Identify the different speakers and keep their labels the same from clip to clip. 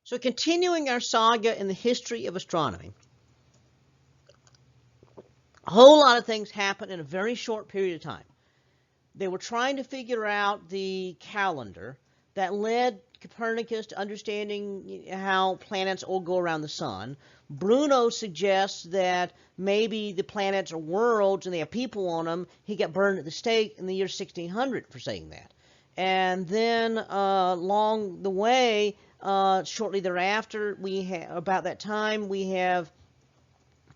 Speaker 1: So continuing our saga in the history of astronomy, a whole lot of things happened in a very short period of time. They were trying to figure out the calendar that led Copernicus to understanding how planets all go around the sun. Bruno suggests that maybe the planets are worlds and they have people on them. He got burned at the stake in the year 1600 for saying that. And then along the way, shortly thereafter, about that time, we have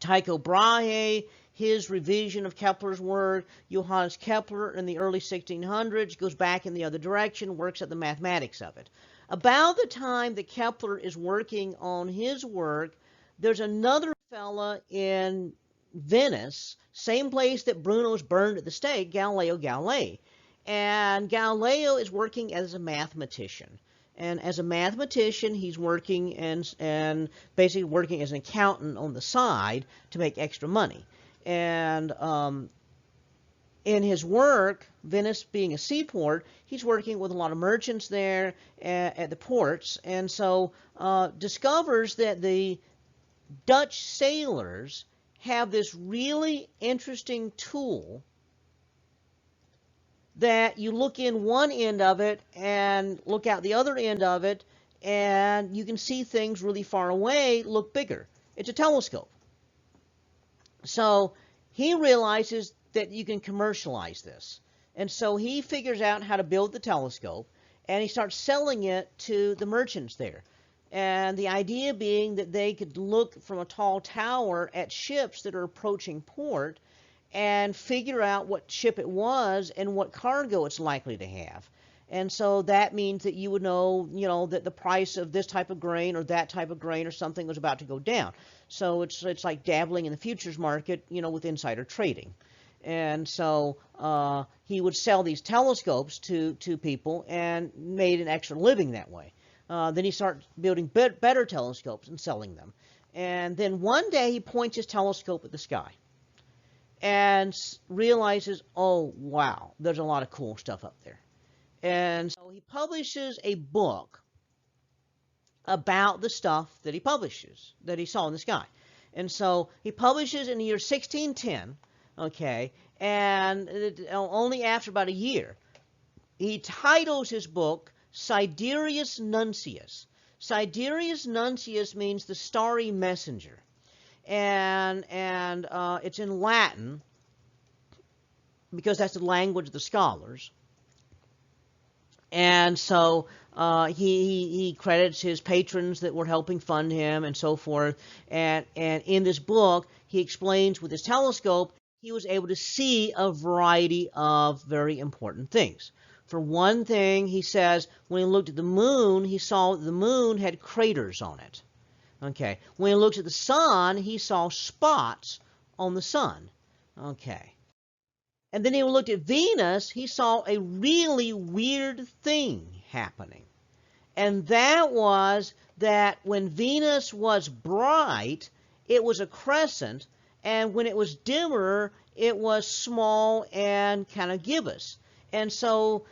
Speaker 1: Tycho Brahe, his revision of Kepler's work. Johannes Kepler in the early 1600s goes back in the other direction, works at the mathematics of it. About the time that Kepler is working on his work, there's another fella in Venice, same place that Bruno's burned at the stake, Galileo Galilei. And Galileo is working as a mathematician. And as a mathematician, he's working and basically working as an accountant on the side to make extra money. And in his work, Venice being a seaport, he's working with a lot of merchants there at the ports, and so discovers that the Dutch sailors have this really interesting tool that you look in one end of it and look out the other end of it, and you can see things really far away look bigger. It's a telescope. So he realizes that you can commercialize this. And so he figures out how to build the telescope, and he starts selling it to the merchants there. And the idea being that they could look from a tall tower at ships that are approaching port and figure out what ship it was and what cargo it's likely to have. And so that means that you would know, that the price of this type of grain or that type of grain or something was about to go down. So it's like dabbling in the futures market, with insider trading. And so he would sell these telescopes to people and made an extra living that way. Then he started building better telescopes and selling them. And then one day he points his telescope at the sky and realizes, oh, wow, there's a lot of cool stuff up there. And so he publishes a book about the stuff that he saw in the sky. And so he publishes in the year 1610, okay, and only after about a year, he titles his book Sidereus Nuncius. Sidereus Nuncius means the starry messenger. And it's in Latin because that's the language of the scholars. And so he credits his patrons that were helping fund him and so forth. And in this book, he explains with his telescope, he was able to see a variety of very important things. For one thing, he says, when he looked at the moon, he saw that the moon had craters on it. Okay. When he looked at the sun, he saw spots on the sun. Okay. And then he looked at Venus, he saw a really weird thing happening. And that was that when Venus was bright, it was a crescent, and when it was dimmer, it was small and kind of gibbous. And so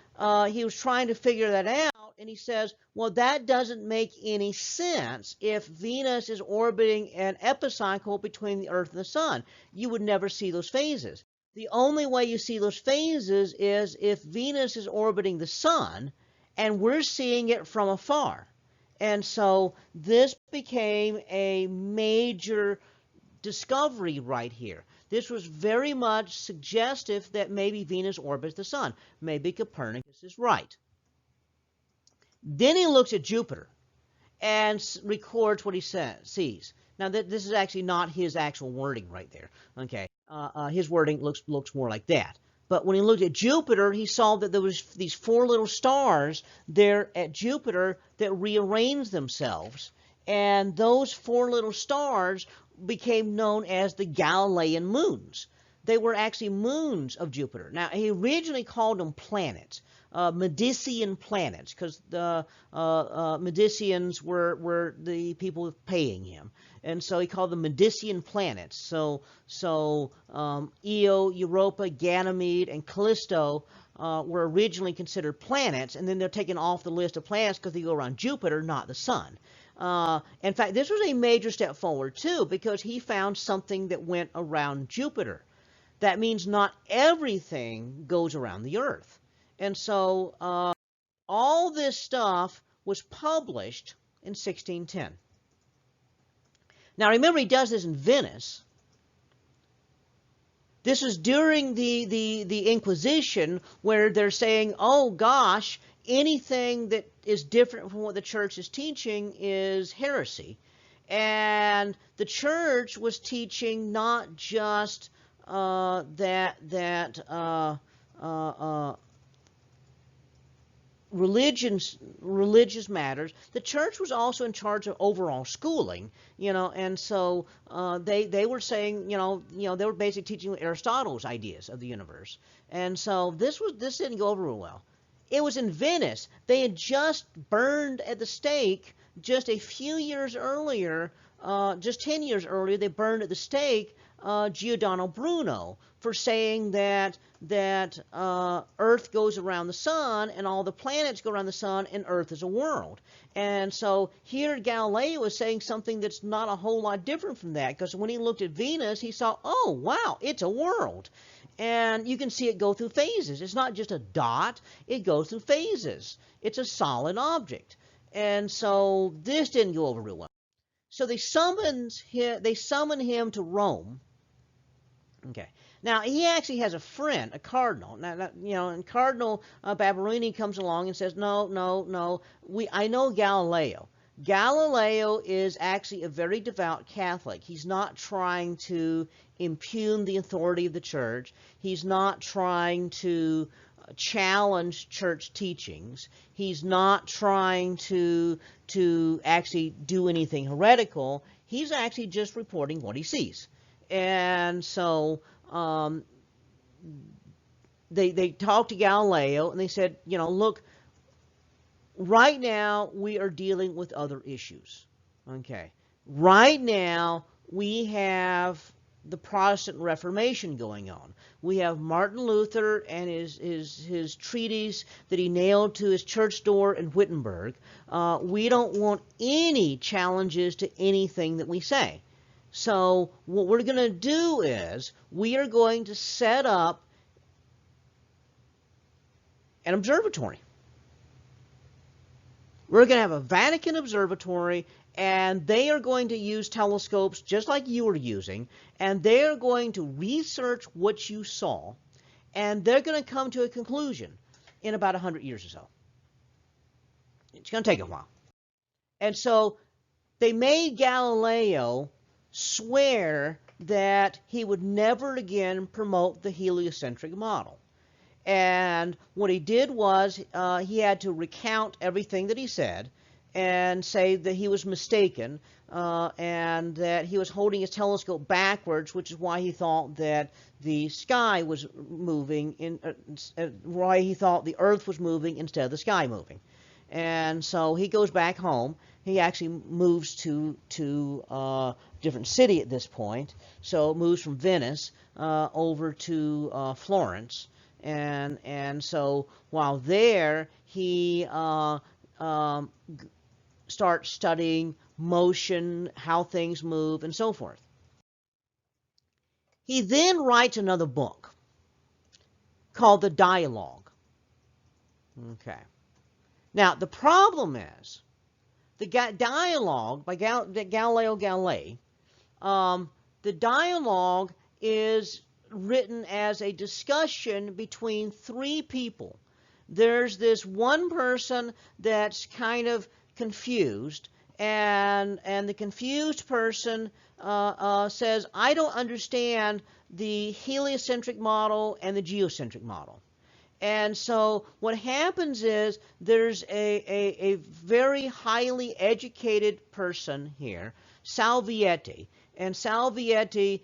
Speaker 1: he was trying to figure that out, and he says, well, that doesn't make any sense if Venus is orbiting an epicycle between the Earth and the Sun. You would never see those phases. The only way you see those phases is if Venus is orbiting the Sun, and we're seeing it from afar. And so this became a major discovery right here. This was very much suggestive that maybe Venus orbits the Sun. Maybe Copernicus is right. Then he looks at Jupiter and records what he sees. Now, this is actually not his actual wording right there. Okay, his wording looks more like that. But when he looked at Jupiter, he saw that there was these four little stars there at Jupiter that rearranged themselves. And those four little stars became known as the Galilean moons. They were actually moons of Jupiter. Now, he originally called them planets, Medicean planets, because the Mediceans were the people paying him. And so he called them Medicean planets. So Io, Europa, Ganymede, and Callisto were originally considered planets, and then they're taken off the list of planets because they go around Jupiter, not the Sun. In fact, this was a major step forward too, because he found something that went around Jupiter. That means not everything goes around the Earth. And so all this stuff was published in 1610. Now remember, he does this in Venice. This is during the Inquisition, where they're saying, oh gosh, anything that is different from what the church is teaching is heresy. And the church was teaching not just religious matters. The church was also in charge of overall schooling, and so they were saying, they were basically teaching Aristotle's ideas of the universe. And so this didn't go over real well. It was in Venice. They had just burned at the stake just a few years earlier, just 10 years earlier, they burned at the stake Giordano Bruno for saying that Earth goes around the sun and all the planets go around the sun and Earth is a world. And so here Galileo is saying something that's not a whole lot different from that, because when he looked at Venus, he saw, oh, wow, it's a world. And you can see it go through phases. It's not just a dot. It goes through phases. It's a solid object. And so this didn't go over real well. So they summoned him to Rome. Okay. Now he actually has a friend, a cardinal. And Cardinal Barberini comes along and says, no. I know Galileo. Galileo is actually a very devout Catholic. He's not trying to impugn the authority of the church. He's not trying to challenge church teachings. He's not trying to actually do anything heretical. He's actually just reporting what he sees. And so they talked to Galileo and they said, look, right now we are dealing with other issues. Okay. Right now we have the Protestant Reformation going on. We have Martin Luther and his treatise that he nailed to his church door in Wittenberg. We don't want any challenges to anything that we say. So what we're going to do is we are going to set up an observatory. We're going to have a Vatican observatory, and they are going to use telescopes just like you were using, and they're going to research what you saw, and they're going to come to a conclusion in about 100 years or so. It's going to take a while. And so they made Galileo swear that he would never again promote the heliocentric model. And what he did was he had to recount everything that he said and say that he was mistaken and that he was holding his telescope backwards, which is why he thought that the sky was moving, why he thought the Earth was moving instead of the sky moving. And so he goes back home. He actually moves to a different city at this point. So moves from Venice over to Florence. And so while there, he starts studying motion, how things move, and so forth. He then writes another book called The Dialogue. Okay. Now, the problem is, the Dialogue by Galileo Galilei, the dialogue is written as a discussion between three people. There's this one person that's kind of confused, and the confused person says, I don't understand the heliocentric model and the geocentric model. And so what happens is there's a very highly educated person here, Salvietti. And Salvietti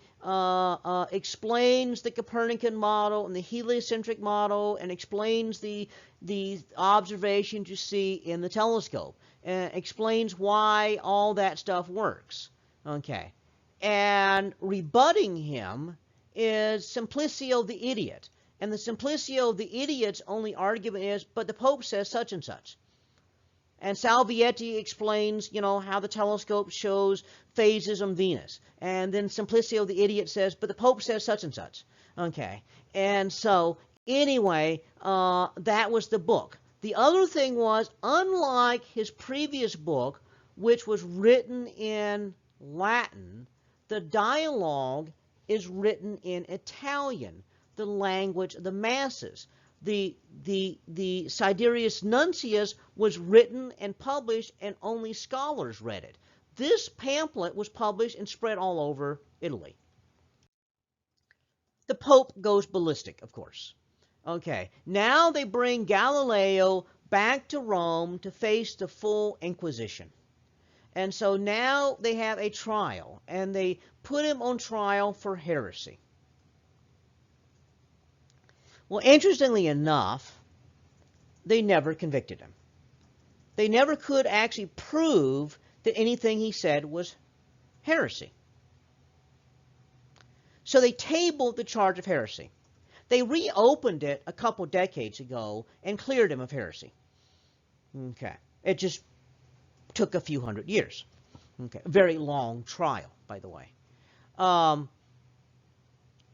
Speaker 1: explains the Copernican model and the heliocentric model and explains the observations you see in the telescope and explains why all that stuff works. Okay. And rebutting him is Simplicio the idiot. And the Simplicio the idiot's only argument is, but the Pope says such and such. And Salvietti explains, how the telescope shows phases on Venus. And then Simplicio the idiot says, but the Pope says such and such. Okay. And so, anyway, that was the book. The other thing was, unlike his previous book, which was written in Latin, the dialogue is written in Italian, the language of the masses. The Sidereus Nuncius was written and published, and only scholars read it. This pamphlet was published and spread all over Italy. The Pope goes ballistic, of course. Okay, now they bring Galileo back to Rome to face the full Inquisition. And so now they have a trial, and they put him on trial for heresy. Well, interestingly enough, they never convicted him. They never could actually prove that anything he said was heresy. So they tabled the charge of heresy. They reopened it a couple decades ago and cleared him of heresy. Okay. It just took a few hundred years. Okay. A very long trial, by the way.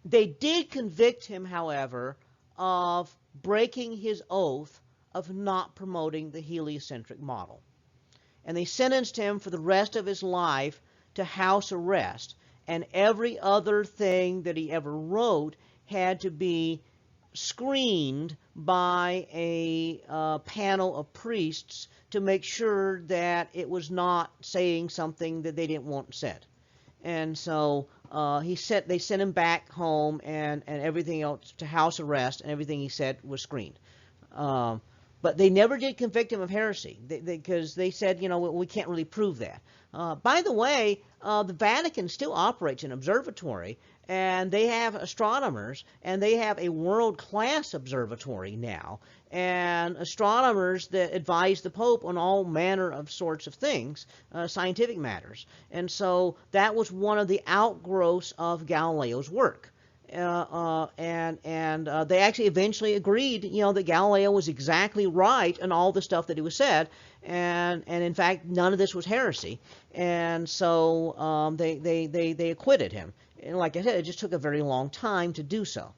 Speaker 1: They did convict him, however, of breaking his oath of not promoting the heliocentric model. And they sentenced him for the rest of his life to house arrest, and every other thing that he ever wrote had to be screened by a panel of priests to make sure that it was not saying something that they didn't want said. And so they sent him back home, and everything else to house arrest, and everything he said was screened. But they never did convict him of heresy because they said, we can't really prove that. By the way, the Vatican still operates an observatory, and they have astronomers, and they have a world-class observatory now, and astronomers that advise the Pope on all manner of sorts of things, scientific matters. And so that was one of the outgrowths of Galileo's work. They actually eventually agreed, that Galileo was exactly right in all the stuff that he was said, and in fact none of this was heresy, and so they acquitted him. And like I said, it just took a very long time to do so.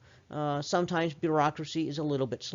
Speaker 1: Sometimes bureaucracy is a little bit slow.